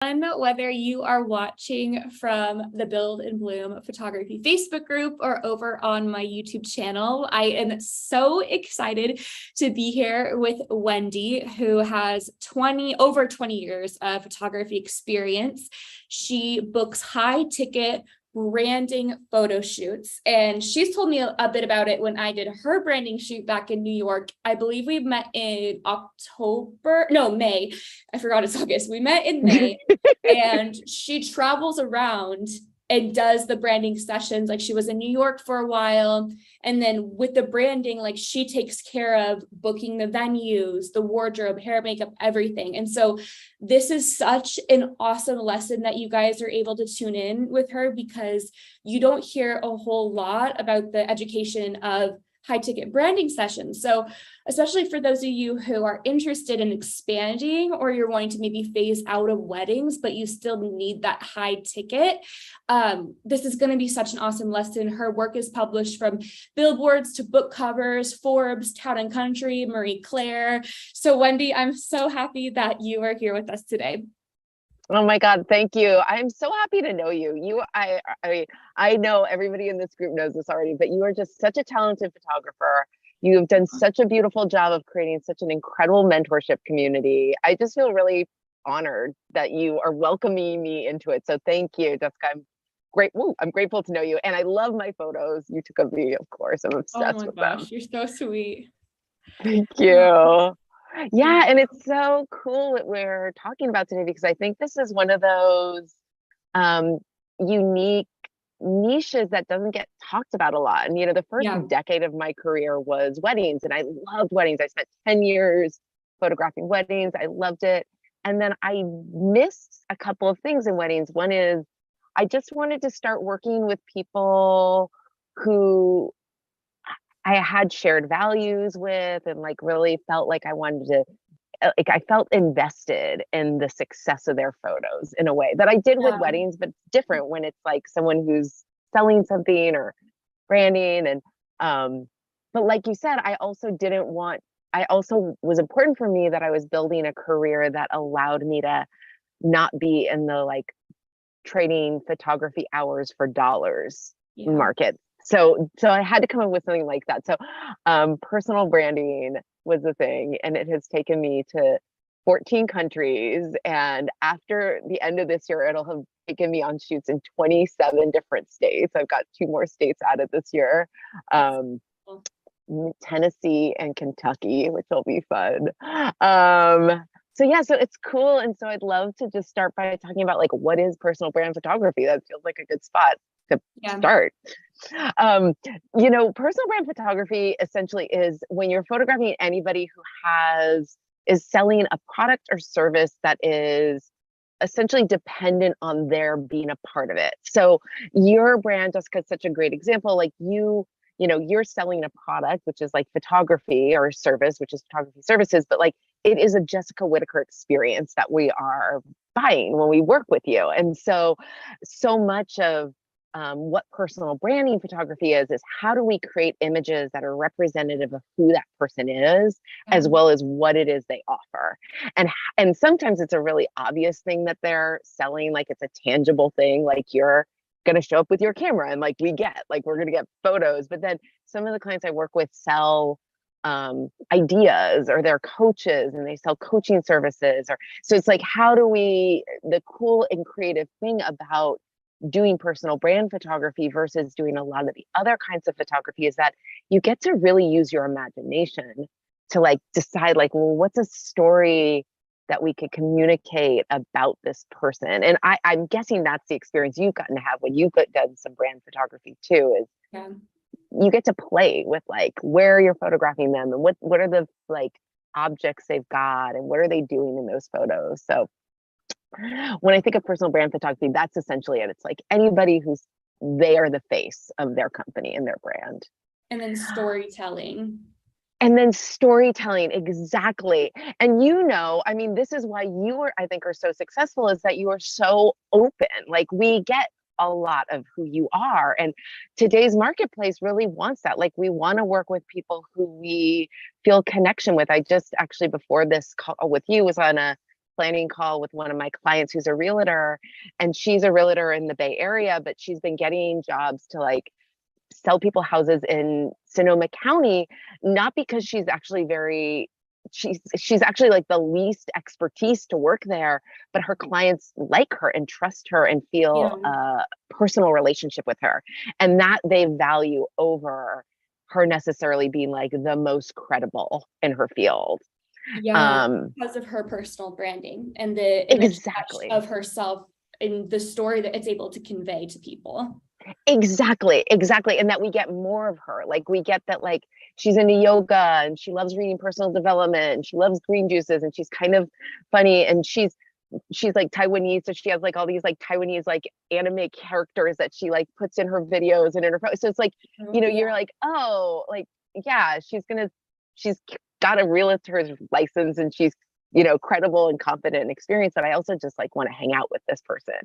Whether you are watching from the Build and Bloom Photography Facebook group or over on my YouTube channel, I am so excited to be here with Wendy, who has over 20 years of photography experience. She books high ticket branding photo shoots, and she's told me a bit about it when I did her branding shoot back in New York. I believe we met in May. I forgot it's August. We met in May. And she travels around and does the branding sessions. Like, she was in New York for a while. And then with the branding, like, she takes care of booking the venues, the wardrobe, hair, makeup, everything. And so this is such an awesome lesson that you guys are able to tune in with her, because you don't hear a whole lot about the education of high ticket branding sessions. So especially for those of you who are interested in expanding, or you're wanting to maybe phase out of weddings, but you still need that high ticket, this is going to be such an awesome lesson. Her work is published from billboards to book covers, Forbes, Town and Country, Marie Claire. So Wendy, I'm so happy that you are here with us today. Oh my God, thank you. I'm so happy to know you. I know everybody in this group knows this already, but you are just such a talented photographer. You have done such a beautiful job of creating such an incredible mentorship community. I just feel really honored that you are welcoming me into it. So thank you, Jessica. I'm grateful to know you. And I love my photos you took of me, of course. I'm obsessed with them. Oh my gosh, you're so sweet. Thank you. Yeah, and it's so cool that we're talking about today, because I think this is one of those unique niches that doesn't get talked about a lot. And the first decade of my career was weddings, and I loved weddings. I spent 10 years photographing weddings. I loved it. And then I missed a couple of things in weddings. One is I just wanted to start working with people who I had shared values with, and really felt like I wanted to, I felt invested in the success of their photos in a way that I did with weddings, but it's different when it's like someone who's selling something or branding. And, but like you said, I also was important for me that I was building a career that allowed me to not be in the trading photography hours for dollars market. So I had to come up with something like that. So personal branding was the thing, and it has taken me to 14 countries. And after the end of this year, it'll have taken me on shoots in 27 different states. I've got 2 more states added this year, Tennessee and Kentucky, which will be fun. So it's cool. And so I'd love to just start by talking about what is personal brand photography. That feels like a good spot to start. Personal brand photography essentially is when you're photographing anybody who is selling a product or service that is essentially dependent on their being a part of it. So your brand, Jessica, is such a great example. You're selling a product, which is photography, or a service, which is photography services, but it is a Jessica Whitaker experience that we are buying when we work with you. And so much of what personal branding photography is how do we create images that are representative of who that person is, as well as what it is they offer. And sometimes it's a really obvious thing that they're selling, it's a tangible thing, you're going to show up with your camera and we're going to get photos. But then some of the clients I work with sell ideas, or they're coaches and they sell coaching services, so it's the cool and creative thing about doing personal brand photography versus doing a lot of the other kinds of photography is that you get to really use your imagination to decide what's a story that we could communicate about this person. And I'm guessing that's the experience you've gotten to have when you've done some brand photography too, is you get to play with where you're photographing them, and what are the objects they've got, and what are they doing in those photos. So when I think of personal brand photography, that's essentially it. It's anybody they are the face of their company and their brand. And then storytelling. Exactly. And this is why I think are so successful, is that you are so open. We get a lot of who you are, and today's marketplace really wants that. We want to work with people who we feel connection with. I just actually, before this call with you, was on a planning call with one of my clients who's a realtor, and she's a realtor in the Bay Area, but she's been getting jobs to like sell people houses in Sonoma County, not because she's actually she's actually like the least expertise to work there, but her clients like her and trust her and feel a personal relationship with her, and that they value over her necessarily being like the most credible in her field. Because of her personal branding and the image Exactly. of herself and the story that it's able to convey to people. Exactly. And that we get more of her. Like we get that like she's into yoga and she loves reading personal development and she loves green juices and she's kind of funny and she's like Taiwanese, so she has like all these like Taiwanese like anime characters that she like puts in her videos and in her so it's like, you know, you're like, oh, like yeah, she's got a realtor's license and she's, you know, credible and confident and experienced, that I also just like want to hang out with this person.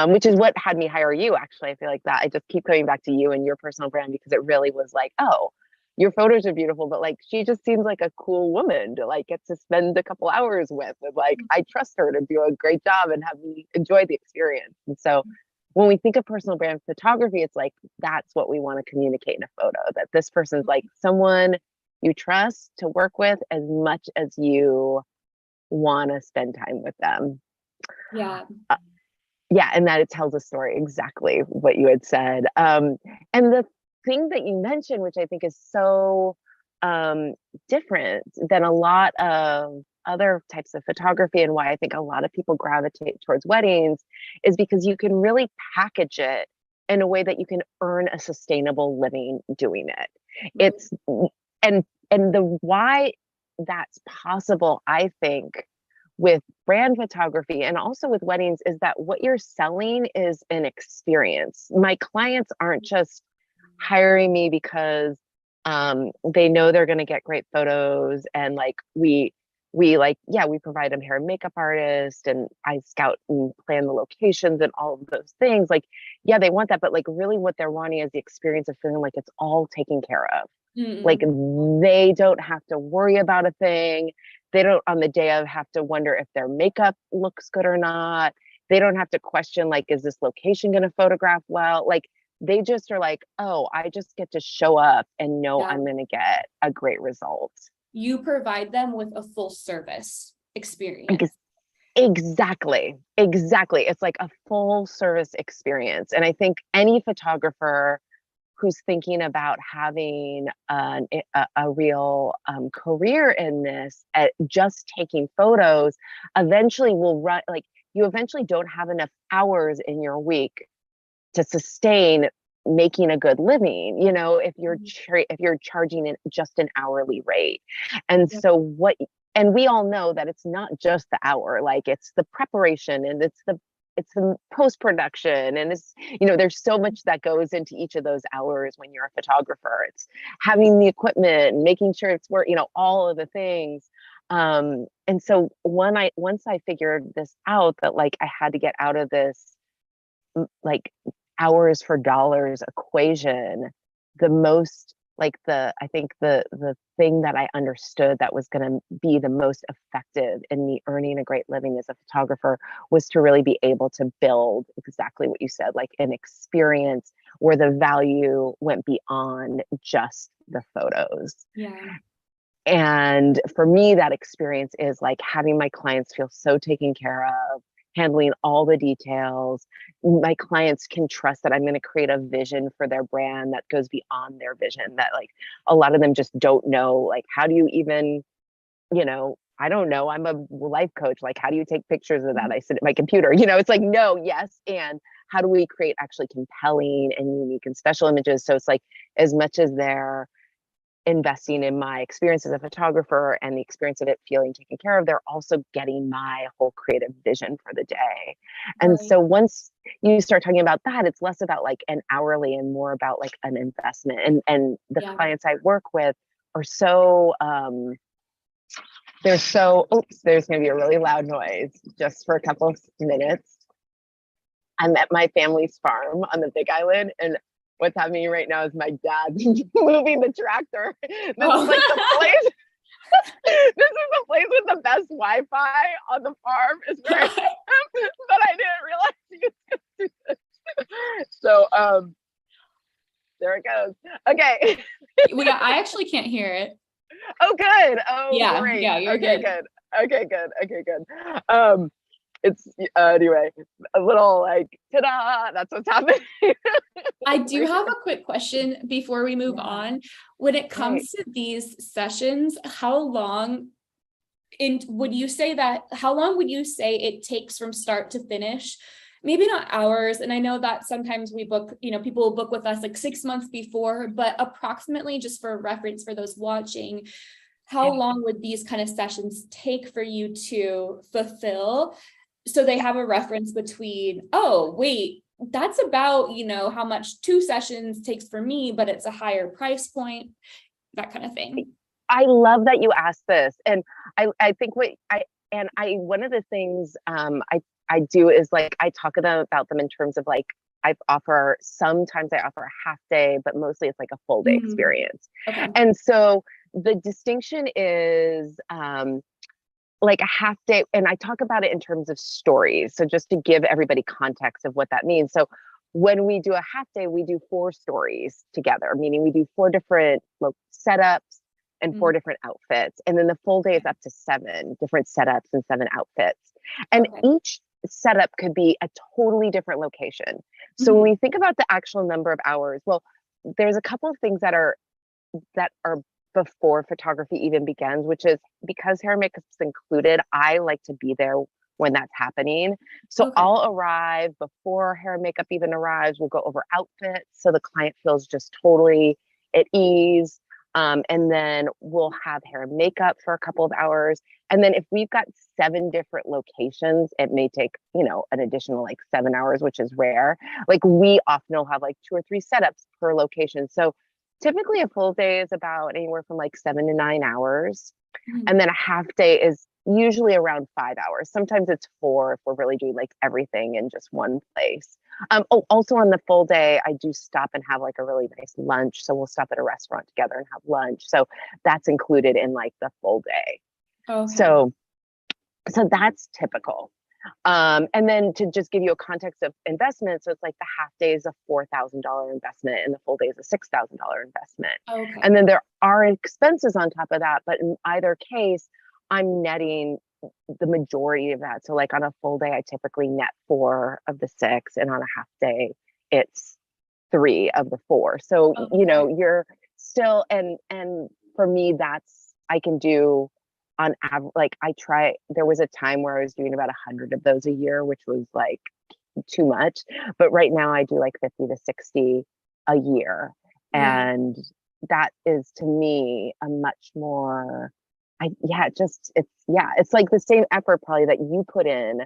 Which is what had me hire you. Actually, I feel like that I just keep coming back to you and your personal brand because it really was like, oh, your photos are beautiful, but like she just seems like a cool woman to like get to spend a couple hours with, and like I trust her to do a great job and have me enjoy the experience. And so when we think of personal brand photography, it's like that's what we want to communicate in a photo, that this person's like someone you trust to work with as much as you want to spend time with them. Yeah, and that it tells a story, exactly what you had said. And the thing that you mentioned, which I think is so different than a lot of other types of photography, and why I think a lot of people gravitate towards weddings, is because you can really package it in a way that you can earn a sustainable living doing it. It's and the why that's possible, I think, with brand photography and also with weddings, is that what you're selling is an experience. My clients aren't just hiring me because they know they're going to get great photos, and like we like, yeah, we provide them hair and makeup artist, and I scout and plan the locations and all of those things. Like, yeah, they want that, but like really what they're wanting is the experience of feeling like it's all taken care of. Like they don't have to worry about a thing. They don't on the day of have to wonder if their makeup looks good or not. They don't have to question like, is this location going to photograph well? Like they just are like, oh, I just get to show up and know I'm going to get a great result. You provide them with a full service experience. Exactly. It's like a full service experience. And I think any photographer who's thinking about having a real career in this, at just taking photos, eventually will run, like you eventually don't have enough hours in your week to sustain making a good living, you know, if you're charging just an hourly rate. And so and we all know that it's not just the hour, like it's the preparation and it's the post-production, and it's, you know, there's so much that goes into each of those hours when you're a photographer. It's having the equipment, making sure it's work, you know, all of the things. And so once I figured this out, that like I had to get out of this like hours for dollars equation, the most like I think the thing that I understood that was going to be the most effective in me earning a great living as a photographer was to really be able to build exactly what you said, like an experience where the value went beyond just the photos. And for me, that experience is like having my clients feel so taken care of, handling all the details. My clients can trust that I'm going to create a vision for their brand that goes beyond their vision, that like a lot of them just don't know, like, how do you even, you know, I don't know, I'm a life coach. Like, how do you take pictures of that? I sit at my computer, you know, it's like, no, yes. And how do we create actually compelling and unique and special images? So it's like, as much as they're investing in my experience as a photographer and the experience of it feeling taken care of, they're also getting my whole creative vision for the day. And so once you start talking about that, it's less about like an hourly and more about like an investment. And the clients I work with are so they're so, oops, there's going to be a really loud noise just for a couple of minutes. I'm at my family's farm on the Big Island, and what's happening right now is my dad moving the tractor. This is like the place. This is the place with the best Wi-Fi on the farm is where I am, but I didn't realize you could do this. So there it goes. Okay. I actually can't hear it. Oh good. Oh Yeah, great. yeah, you're Okay, good. good. Okay, good. Okay, good. It's anyway, a little like ta-da, that's what's happening. I do have a quick question before we move on. When it Right. comes to these sessions, how long would you say it takes from start to finish? Maybe not hours. And I know that sometimes we book, people will book with us like 6 months before, but approximately, just for reference for those watching, how long would these kind of sessions take for you to fulfill? So they have a reference between, oh, wait, that's about, how much 2 sessions takes for me, but it's a higher price point, that kind of thing. I love that you asked this. And I think one of the things I do is like, I talk about them in terms of like, sometimes I offer a half day, but mostly it's like a full day experience. Okay. And so the distinction is, like a half day, and I talk about it in terms of stories. So just to give everybody context of what that means. So when we do a half day, we do 4 stories together, meaning we do 4 different setups and 4 different outfits. And then the full day is up to 7 different setups and 7 outfits. And each setup could be a totally different location. So when we think about the actual number of hours, well, there's a couple of things that are before photography even begins, which is because hair and makeup's included, I like to be there when that's happening. So I'll arrive before hair and makeup even arrives. We'll go over outfits so the client feels just totally at ease. And then we'll have hair and makeup for a couple of hours. And then if we've got 7 different locations, it may take, an additional like 7 hours, which is rare. Like we often will have like 2 or 3 setups per location. So typically a full day is about anywhere from like 7 to 9 hours. And then a half day is usually around 5 hours. Sometimes it's 4 if we're really doing like everything in just one place. Also on the full day, I do stop and have like a really nice lunch. So we'll stop at a restaurant together and have lunch. So that's included in like the full day. So that's typical. And then to just give you a context of investment, so it's like the half day is a $4,000 investment and the full day is a $6,000 investment. And then there are expenses on top of that, but in either case, I'm netting the majority of that. So like on a full day, I typically net 4 of the 6, and on a half day, it's 3 of the 4. So, you're still, and for me, I can do on average, like there was a time where I was doing about 100 of those a year, which was like too much. But right now I do like 50 to 60 a year. And that is to me a much more, it's like the same effort probably that you put in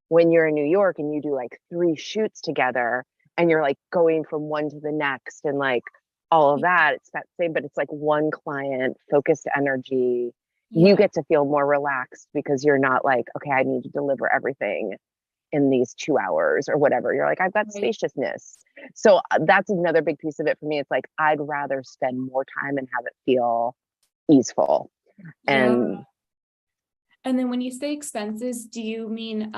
when you're in New York and you do like 3 shoots together and you're like going from one to the next and like all of that. It's that same, but it's like one client, focused energy. You get to feel more relaxed because you're not like, okay, I need to deliver everything in these 2 hours or whatever. You're like, I've got spaciousness. So that's another big piece of it for me. It's like, I'd rather spend more time and have it feel easeful. And then when you say expenses, do you mean,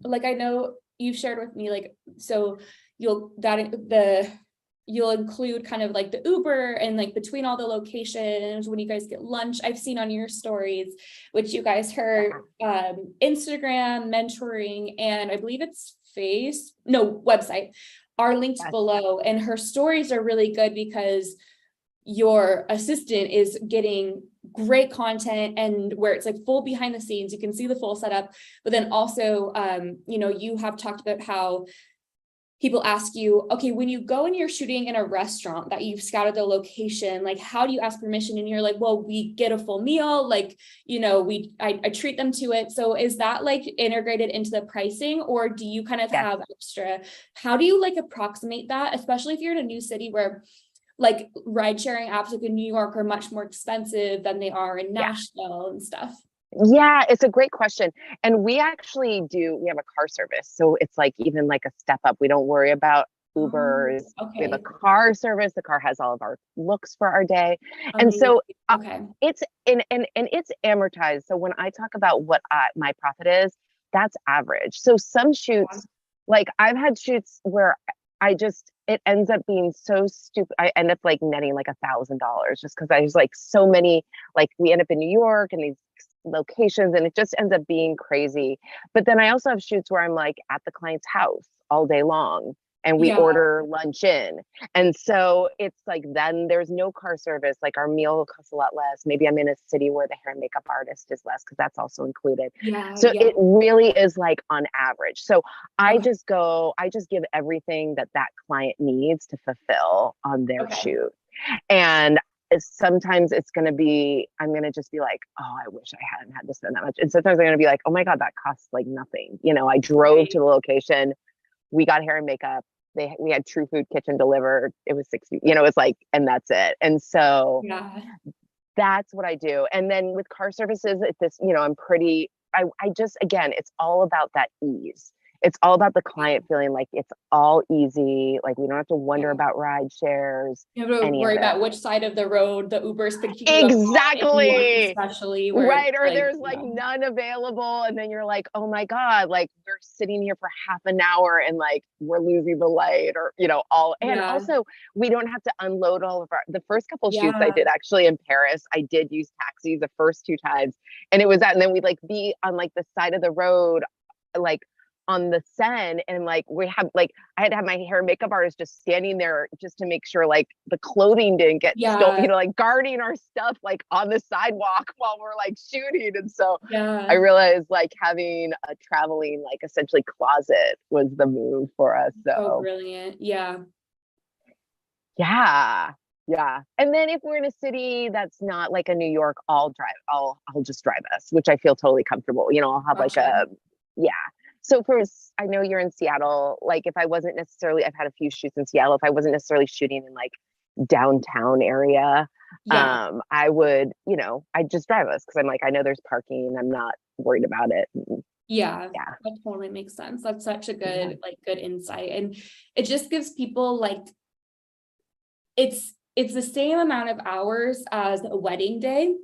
like, I know you've shared with me, like, so you'll include kind of like the Uber and like between all the locations when you guys get lunch. I've seen on your stories, which you guys heard, Instagram, mentoring, and I believe it's website are linked below. And her stories are really good because your assistant is getting great content and where it's like full behind the scenes, you can see the full setup, but then also, you have talked about how people ask you, okay, when you go and you're shooting in a restaurant that you've scouted the location, like, how do you ask permission? And you're like, well, we get a full meal. Like, I treat them to it. So is that like integrated into the pricing, or do you kind of have extra? How do you like approximate that? Especially if you're in a new city where like ride sharing apps like in New York are much more expensive than they are in Nashville and stuff. Yeah, it's a great question. And we have a car service. So it's like even like a step up. We don't worry about Oh, Ubers. We have a okay. car service. The car has all of our looks for our day. And Amazing. so Okay. it's and it's amortized. So when I talk about what my profit is, that's average. So some Yeah. shoots, like I've had shoots where it ends up being so stupid. I end up like netting like $1,000 just because I was like so many, like we end up in New York and these locations and it just ends up being crazy. But then I also have shoots where I'm like at the client's house all day long and we Yeah. order lunch in. And so it's like, then there's no car service. Like our meal costs a lot less. Maybe I'm in a city where the hair and makeup artist is less because that's also included. Yeah. So Yeah. it really is like on average. So I Okay. just give everything that that client needs to fulfill on their Okay. shoot. And sometimes it's going to be, I'm going to just be like, oh, I wish I hadn't had to spend that much. And sometimes I'm going to be like, oh my God, that costs like nothing. You know, I drove to Right. the location, we got hair and makeup. We had True Food Kitchen delivered. It was 60, you know, it's like, and that's it. And so Yeah. that's what I do. And then with car services, it's this, you know, I just, again, it's all about that ease. It's all about the client feeling like it's all easy. Like we don't have to wonder Yeah. about ride shares, You have to any of worry it. about which side of the road the Uber's picking you up on in New York, Exactly. especially where it's Right. Or like, there's like none available. And then you're like, oh my God, like we're sitting here for half an hour and like we're losing the light or, you know, and yeah, also we don't have to unload all of the first couple shoots I yeah, did actually in Paris, I did use taxis the first two times. And it was that, and then we'd like be on like the side of the road, like on the Seine, and like we have like I had to have my hair and makeup artist just standing there just to make sure like the clothing didn't get stolen, yeah, you know, like guarding our stuff like on the sidewalk while we're like shooting. And so I yeah. realized like having a traveling like essentially closet was the move for us. So So brilliant. Yeah. yeah. Yeah. And then if we're in a city that's not like a New York, I'll just drive us, which I feel totally comfortable. You know, I'll have like Gotcha. yeah. So I know you're in Seattle. Like if I wasn't necessarily, I've had a few shoots in Seattle. If I wasn't necessarily shooting in like downtown area, Yeah. I would, you know, I'd just drive us because I'm like, I know there's parking. I'm not worried about it. Yeah. Yeah. That totally makes sense. That's such a Yeah. good insight. And it just gives people like it's the same amount of hours as a wedding day,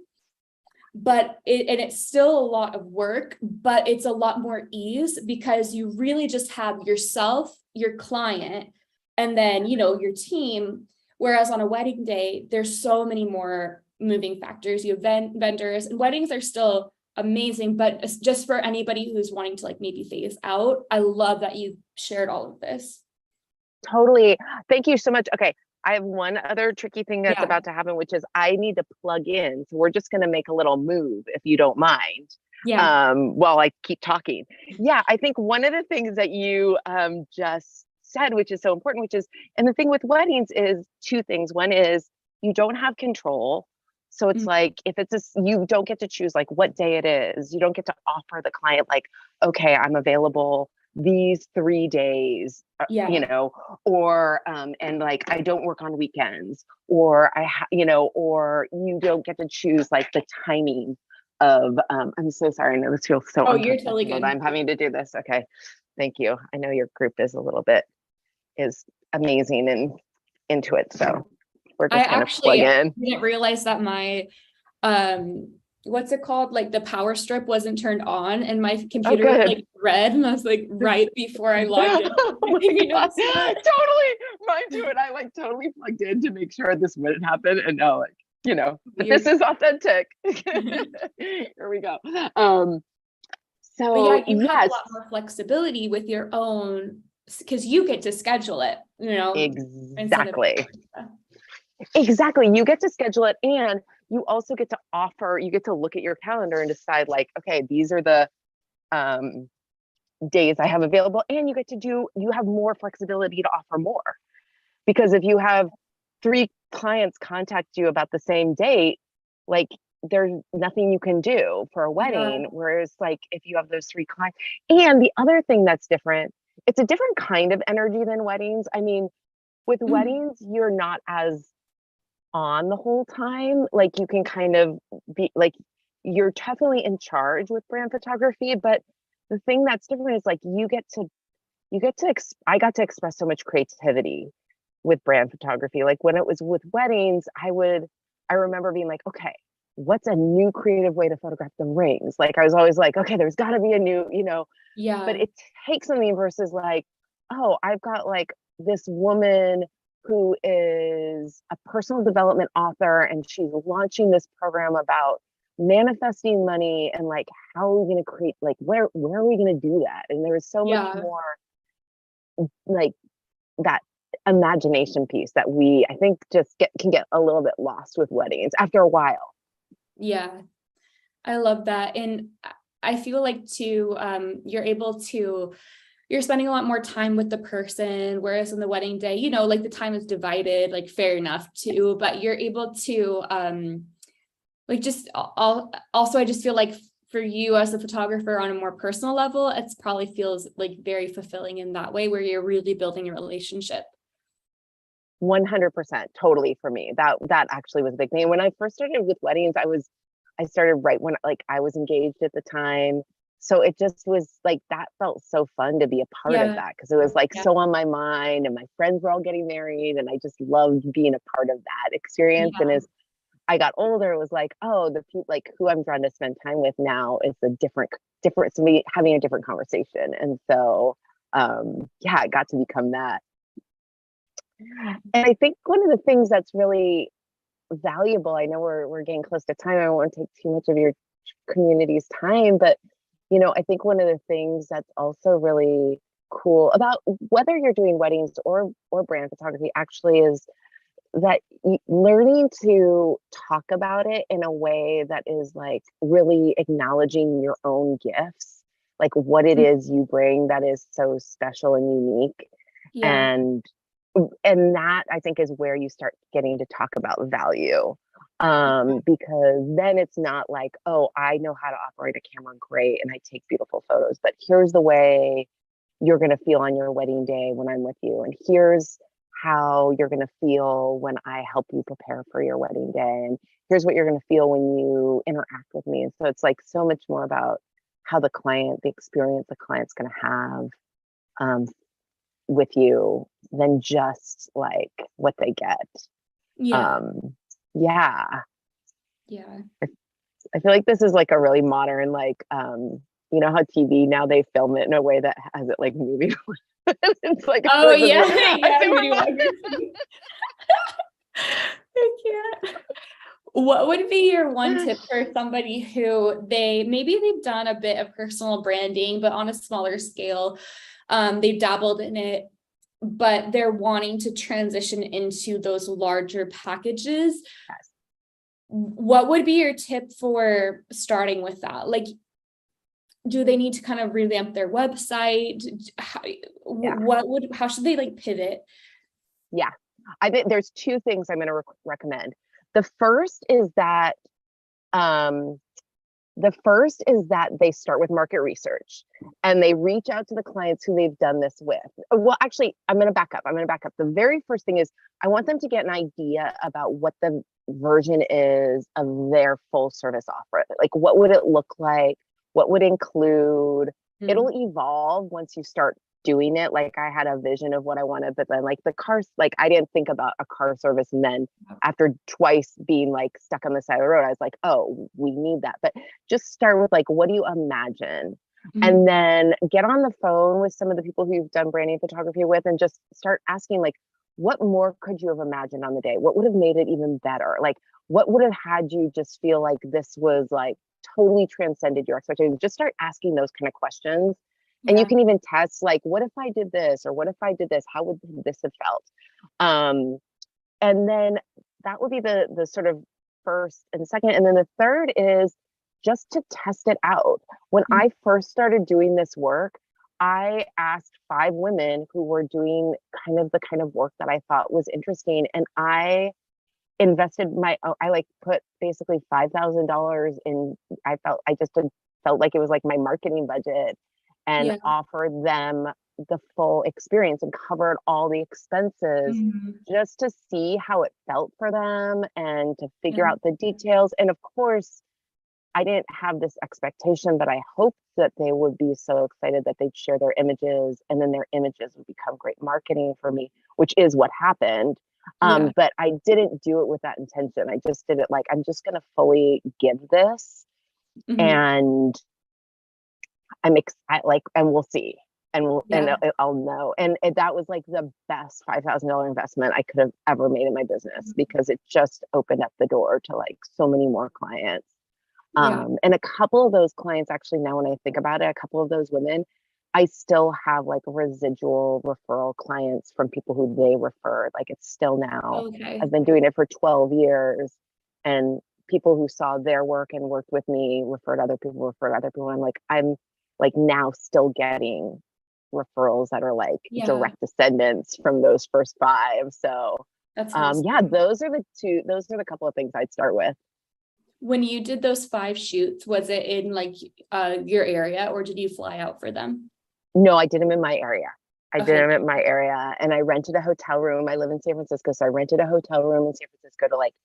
but it's still a lot of work, but it's a lot more ease because you really just have yourself, your client, and then your team. Whereas on a wedding day, there's so many more moving factors. You have vendors, and weddings are still amazing, but it's just for anybody who's wanting to like maybe phase out. I love that you shared all of this. Totally. Thank you so much. Okay. I have one other tricky thing that's Yeah, about to happen, which is I need to plug in. So we're just going to make a little move if you don't mind. yeah. While I keep talking. Yeah, I think one of the things that you just said, which is so important, and the thing with weddings is two things. One is you don't have control. So it's Mm, like if you don't get to choose like what day it is. You don't get to offer the client like, okay, I'm available these 3 days, you yeah, know, or and like I don't work on weekends, or or you don't get to choose like the timing of I'm so sorry. I know this feels so oh, you're totally unprofessional that good. I'm having to do this. Okay. Thank you. I know your group is amazing and into it. So we're I just gonna plug actually in. didn't realize that my what's it called, like the power strip wasn't turned on and my Oh computer was good. like red, and I was like right before I logged in. Oh I my think you God. noticed that. Totally. Mine too. And I like totally plugged in to make sure this wouldn't happen. And now like, but You're this is authentic. but Here we go. yeah, So you have a yes, lot more flexibility with your own because you get to schedule it, instead of exactly. Exactly. You get to schedule it, and you also get to you get to look at your calendar and decide like, okay, these are the um days I have available, and you have more flexibility to offer more. Because if you have three clients contact you about the same date, like there's nothing you can do for a Yeah. wedding. Whereas like if you have those three clients, and the other thing that's different, it's a different kind of energy than weddings. I mean, with Mm, weddings, you're not as on the whole time. Like you can kind of be like, you're definitely in charge with brand photography, but the thing that's different is like you get to I got to express so much creativity with brand photography. Like when it was with weddings, I remember being like, okay, what's a new creative way to photograph the rings? Like I was always like, okay, there's got to be a new, but Yeah. it takes something versus like, oh, I've got like this woman who is a personal development author and she's launching this program about manifesting money and like how are we going to create, like where are we going to do that? And there was so much Yeah. more like that imagination piece that I think just can get a little bit lost with weddings after a while. Yeah. I love that. And I feel like too, you're spending a lot more time with the person, whereas on the wedding day, like the time is divided, like fair enough too, but you're able to, like just also, I just feel like for you as a photographer on a more personal level, it's probably feels like very fulfilling in that way where you're really building a relationship. 100% totally for me. That actually was a big thing. When I first started with weddings, I started right when like I was engaged at the time. So it just was like that felt so fun to be a part of Yeah. that because it was like Yeah. so on my mind and my friends were all getting married and I just loved being a part of that experience. And Yeah. as I got older, it was like, oh, the people like who I'm trying to spend time with now is a different to me having a different conversation. And so yeah, it got to become that. And I think one of the things that's really valuable, I know we're getting close to time. I don't want to take too much of your community's time, but I think one of the things that's also really cool about whether you're doing weddings or brand photography actually is that learning to talk about it in a way that is like really acknowledging your own gifts, like what it is you bring that is so special and unique. Yeah. And that I think is where you start getting to talk about value. Because then it's not like, oh, I know how to operate a camera great and I take beautiful photos, but here's the way you're going to feel on your wedding day when I'm with you. And here's how you're going to feel when I help you prepare for your wedding day. And here's what you're going to feel when you interact with me. And so it's like so much more about how the experience the client's going to have with you than just like what they get. Yeah. Yeah. Yeah. I feel like this is like a really modern, like, how TV now they film it in a way that has it like moving. It's like, I feel Oh like this is yeah. what, I Yeah. feel Videography. I can't. What would be your one like, tip for somebody who they've done a bit of personal branding, but on a smaller scale, they've dabbled in it, but they're wanting to transition into those larger packages. yes. What would be your tip for starting with that? Like, do they need to kind of revamp their website? Yeah. How should they like pivot? Yeah. I think there's two things I'm going to recommend. The first is that um, they start with market research and they reach out to the clients who they've done this with. Well, actually, I'm going to back up. The very first thing is I want them to get an idea about what the version is of their full service offer. Like, what would it look like? What would include? It'll evolve once you start doing it. Like I had a vision of what I wanted, but then like the cars, like I didn't think about a car service. And then after twice being like stuck on the side of the road, I was like, oh, we need that. But just start with like, what do you imagine? And then get on the phone with some of the people who you've done branding photography with and just start asking like, what more could you have imagined on the day? What would have made it even better? Like, what would have had you just feel like this was like totally transcended your expectations? Just start asking those kind of questions. And you can even test like, what if I did this? Or what if I did this? How would this have felt? And then that would be the sort of first and second. And then the third is just to test it out. When I first started doing this work, I asked 5 women who were doing the kind of work that I thought was interesting. And I invested I like put basically $5,000 in, I just felt like it was like my marketing budget and offered them the full experience and covered all the expenses just to see how it felt for them and to figure out the details. And of course, I didn't have this expectation, but I hoped that they would be so excited that they'd share their images, and then their images would become great marketing for me, which is what happened. Yeah. But I didn't do it with that intention. I just did it like, I'm just going to fully give this, Mhm. and and we'll see. And Yeah. I'll know. And that was like the best $5,000 investment I could have ever made in my business, because it just opened up the door to like so many more clients. Yeah. And a couple of those clients, actually, now when I think about it, a couple of those women, I still have like residual referral clients from people who they referred. Like, it's still now, Okay. I've been doing it for 12 years, and people who saw their work and worked with me referred other people, referred other people. I'm like now still getting referrals that are like Yeah. direct descendants from those first five. So That's yeah, awesome. those are the couple of things I'd start with. When you did those 5 shoots, was it in like your area, or did you fly out for them? No, I did them in my area. I did Okay. them at my area, and I rented a hotel room. I live in San Francisco, so I rented a hotel room in San Francisco to like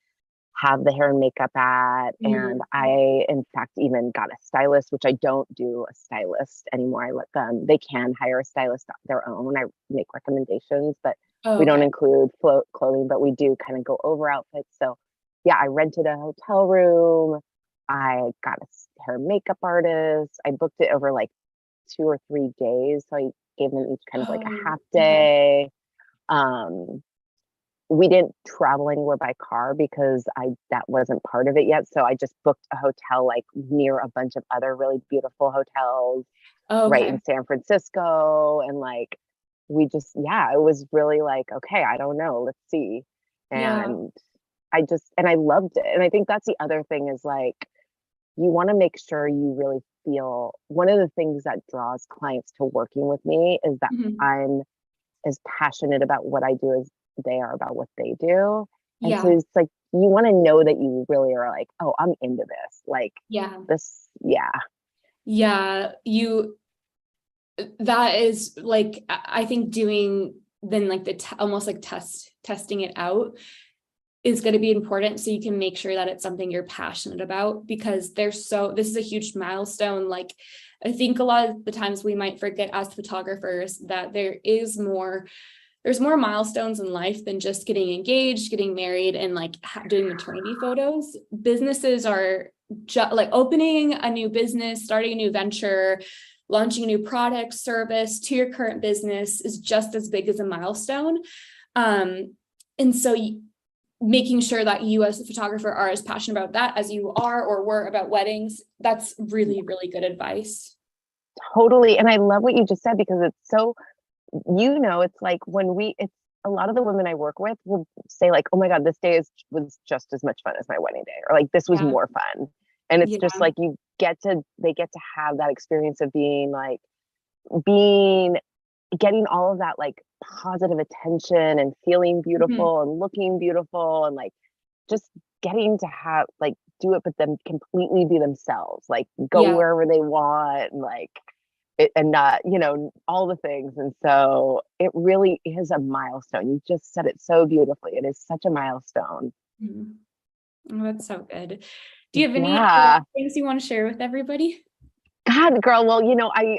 have the hair and makeup at. And Mhm. I, in fact, even got a stylist, which I don't do a stylist anymore. I let them, they can hire a stylist on their own. I make recommendations, but Oh, we don't okay. include float clothing, but we do kind of go over outfits. So yeah, I rented a hotel room. I got a hair and makeup artist. I booked it over like 2 or 3 days. So I gave them each kind of like a Oh, half okay. day. Um, we didn't travel anywhere by car because that wasn't part of it yet. So I just booked a hotel like near a bunch of other really beautiful hotels right Okay. in San Francisco. And like we just, yeah, it was really like, okay, I don't know, let's see. Yeah. And I loved it. And I think that's the other thing is like, you want to make sure you really feel, one of the things that draws clients to working with me is that Mhm. I'm as passionate about what I do as they are about what they do. And so Yeah. it's like, you want to know that you really are like, oh, I'm into this. Like Yeah. this, yeah. Yeah. That is like, I think doing then like almost like testing it out is going to be important, so you can make sure that it's something you're passionate about, because this is a huge milestone. Like, I think a lot of the times we might forget as photographers that there's more milestones in life than just getting engaged, getting married, and like doing maternity photos. Businesses are like opening a new business, starting a new venture, launching a new product, service to your current business is just as big as a milestone. And so making sure that you as a photographer are as passionate about that as you are or were about weddings, that's really, really good advice. Totally. And I love what you just said, because it's so, it's like it's a lot of the women I work with will say like, oh my God, this day was just as much fun as my wedding day, or like this was Yeah. more fun. And it's just Yeah. like they get to have that experience of being getting all of that like positive attention and feeling Mhm. beautiful and looking beautiful, and like just getting to have like do it, but then completely be themselves, like go Yeah. wherever they want, and like and not, all the things. And so it really is a milestone. You just said it so beautifully. It is such a milestone. Mhm. Oh, that's so good. Do you have any Yeah. things you want to share with everybody? God, girl. Well,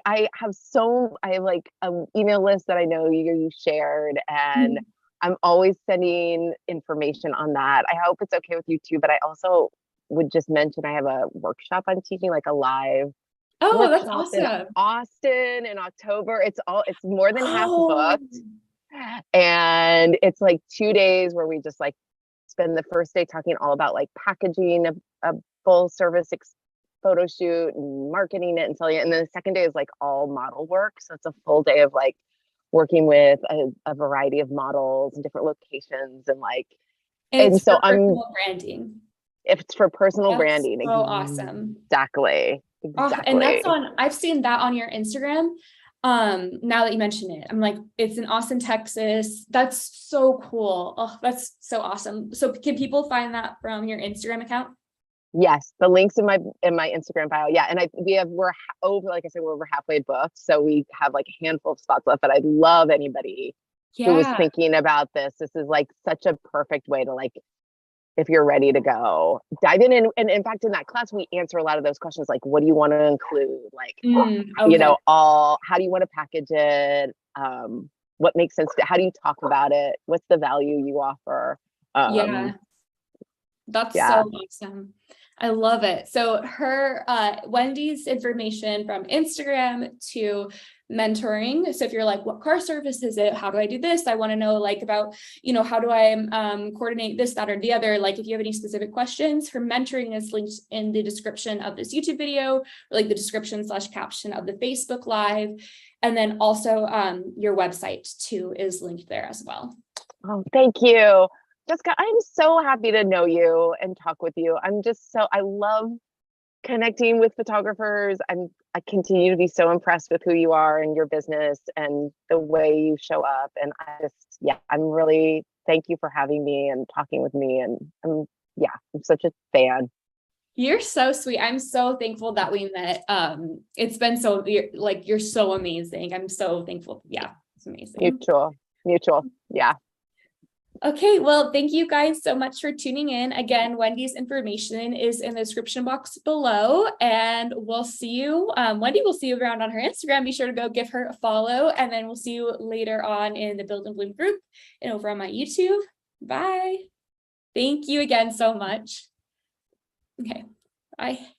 I have like an email list that I know you shared, and Mhm. I'm always sending information on that. I hope it's okay with you too, but I also would just mention I have a workshop I'm teaching, like a live Oh, that's workshop in awesome. Austin in October. It's more than half Oh, booked. And it's like 2 days where we just like spend the first day talking all about like packaging a full service photo shoot and marketing it and selling it. And then the second day is like all model work. So it's a full day of like working with a variety of models and different locations, and like, and and it's so for personal branding. if it's for personal That's branding. so awesome. Exactly. Oh, and Exactly. I've seen that on your Instagram. Now that you mention it, I'm like, it's in Austin, Texas. That's so cool. Oh, that's so awesome. So can people find that from your Instagram account? Yes, the links in my Instagram bio. Yeah, and over, like I said, we're over halfway booked, so we have like a handful of spots left. But I'd love anybody who was Yeah. thinking about this. This is like such a perfect way to like if you're ready to go, dive in. And in fact, in that class, we answer a lot of those questions, like, what do you want to include? Like, Okay. how do you want to package it? What makes sense how do you talk about it? What's the value you offer? Yeah. That's so Yeah. awesome. I love it. So Wendy's information from Instagram to mentoring. So if you're like, what car service is it? How do I do this? I want to know like about, how do I coordinate this, that, or the other? Like if you have any specific questions, her mentoring is linked in the description of this YouTube video, or like the description/caption of the Facebook Live. And then also your website too is linked there as well. Oh, thank you. Jessica, I'm so happy to know you and talk with you. I love connecting with photographers. I continue to be so impressed with who you are and your business and the way you show up. And thank you for having me and talking with me. And I'm such a fan. You're so sweet. I'm so thankful that we met. It's been you're so amazing. I'm so thankful. Yeah, it's amazing. Mutual. Yeah. Okay, well, thank you guys so much for tuning in. Again, Wendy's information is in the description box below, and we'll see you. Wendy will see you around on her Instagram. Be sure to go give her a follow, and then we'll see you later on in the Build and Bloom group and over on my YouTube. Bye. Thank you again so much. Okay, bye.